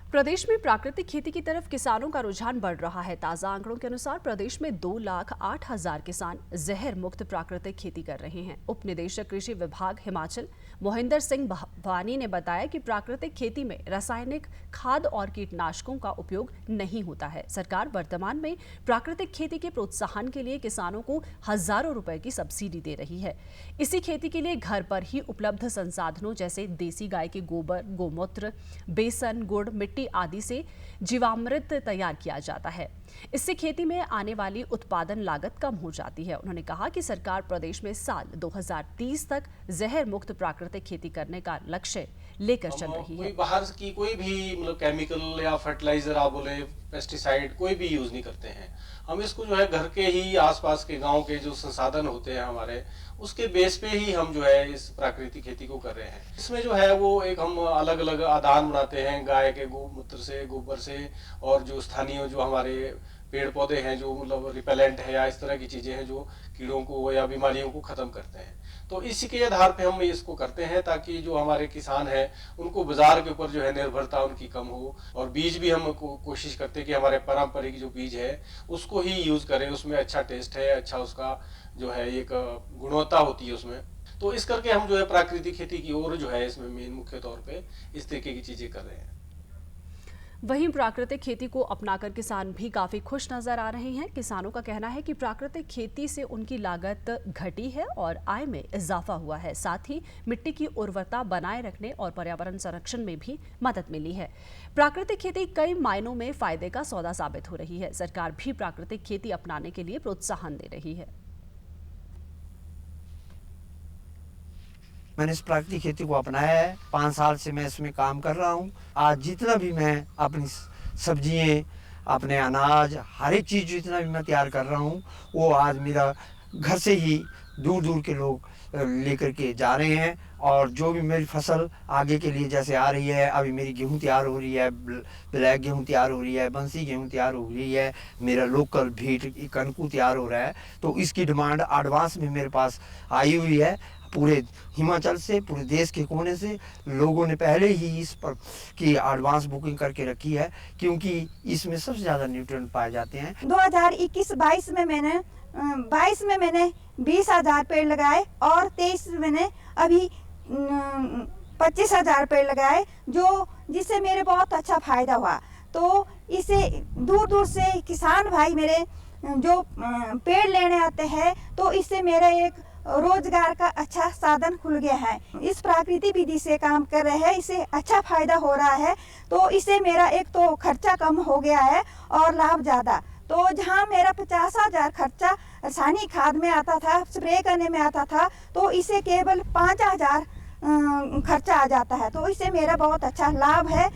प्रदेश में प्राकृतिक खेती की तरफ किसानों का रुझान बढ़ रहा है। ताजा आंकड़ों के अनुसार प्रदेश में 2,08,000 किसान जहर मुक्त प्राकृतिक खेती कर रहे हैं। उप निदेशक कृषि विभाग हिमाचल मोहिंदर सिंह भवानी ने बताया कि प्राकृतिक खेती में रासायनिक खाद और कीटनाशकों का उपयोग नहीं होता है। सरकार वर्तमान में प्राकृतिक खेती के प्रोत्साहन के लिए किसानों को हजारों रुपए की सब्सिडी दे रही है। इसी खेती के लिए घर पर ही उपलब्ध संसाधनों जैसे देसी गाय के गोबर, गोमूत्र, बेसन, गुड़, मिट्टी आदि से जीवामृत तैयार किया जाता है। इससे खेती में आने वाली उत्पादन लागत कम हो जाती है। उन्होंने कहा कि सरकार प्रदेश में साल 2030 तक जहर मुक्त प्राकृतिक खेती करने का लक्ष्य लेकर चल रही है। बाहर की कोई भी मतलब केमिकल या फर्टिलाइजर आप बोले, पेस्टिसाइड कोई भी यूज नहीं करते हैं। हम इसको जो है घर के ही आसपास के गांव के जो संसाधन होते हैं हमारे, उसके बेस पे ही हम जो है इस प्राकृतिक खेती को कर रहे हैं। इसमें जो है वो एक हम अलग अलग आदान बनाते हैं गाय के गोमूत्र से, गोबर से, और जो स्थानीय जो हमारे पेड़ पौधे हैं जो मतलब रिपेलेंट है या इस तरह की चीजें हैं जो कीड़ों को या बीमारियों को खत्म करते हैं। तो इसी के आधार पे हम इसको करते हैं ताकि जो हमारे किसान हैं उनको बाजार के ऊपर जो है निर्भरता उनकी कम हो। और बीज भी हम कोशिश करते हैं कि हमारे पारंपरिक जो बीज है उसको ही यूज करें। उसमें अच्छा टेस्ट है, अच्छा उसका जो है एक गुणवत्ता होती है उसमें। तो इस करके हम जो है प्राकृतिक खेती की ओर जो है इसमें मेन मुख्य तौर पे इस तरीके की चीजें कर रहे हैं। वहीं प्राकृतिक खेती को अपनाकर किसान भी काफी खुश नजर आ रहे हैं। किसानों का कहना है कि प्राकृतिक खेती से उनकी लागत घटी है और आय में इजाफा हुआ है। साथ ही मिट्टी की उर्वरता बनाए रखने और पर्यावरण संरक्षण में भी मदद मिली है। प्राकृतिक खेती कई मायनों में फायदे का सौदा साबित हो रही है। सरकार भी प्राकृतिक खेती अपनाने के लिए प्रोत्साहन दे रही है। मैंने इस प्राकृतिक खेती को अपनाया है। 5 साल से मैं इसमें काम कर रहा हूँ। आज जितना भी मैं अपनी सब्जियाँ, अपने अनाज, हर एक चीज़ जितना भी मैं तैयार कर रहा हूँ वो आज मेरा घर से ही दूर दूर के लोग लेकर के जा रहे हैं। और जो भी मेरी फसल आगे के लिए जैसे आ रही है, अभी मेरी गेहूं तैयार हो रही है, ब्लैक गेहूं तैयार हो रही है, बंसी गेहूं तैयार हो रही है, मेरा लोकल भीट कनकू तैयार हो रहा है। तो इसकी डिमांड एडवांस में मेरे पास आई हुई है। पूरे हिमाचल से, पूरे देश के कोने से लोगों ने पहले ही इस पर की एडवांस बुकिंग करके रखी है, क्योंकि इसमें सबसे ज़्यादा न्यूट्रिएंट पाए जाते हैं। 2021-22 में मैंने 20,000 पेड़ लगाए और 23 में मैंने अभी 25,000 पेड़ लगाए, जिससे मेरे बहुत अच्छा फायदा हुआ। तो इसे दूर दूर से किसान भाई मेरे जो पेड़ लेने आते हैं, तो इससे मेरा एक रोजगार का अच्छा साधन खुल गया है। इस प्राकृतिक विधि से काम कर रहे हैं, इससे अच्छा फायदा हो रहा है। तो इससे मेरा एक तो खर्चा कम हो गया है और लाभ ज़्यादा। तो जहाँ मेरा 50,000 खर्चा रासायनिक खाद में आता था, स्प्रे करने में आता था, तो इसे केवल 5,000 खर्चा आ जाता है। तो इससे मेरा बहुत अच्छा लाभ है।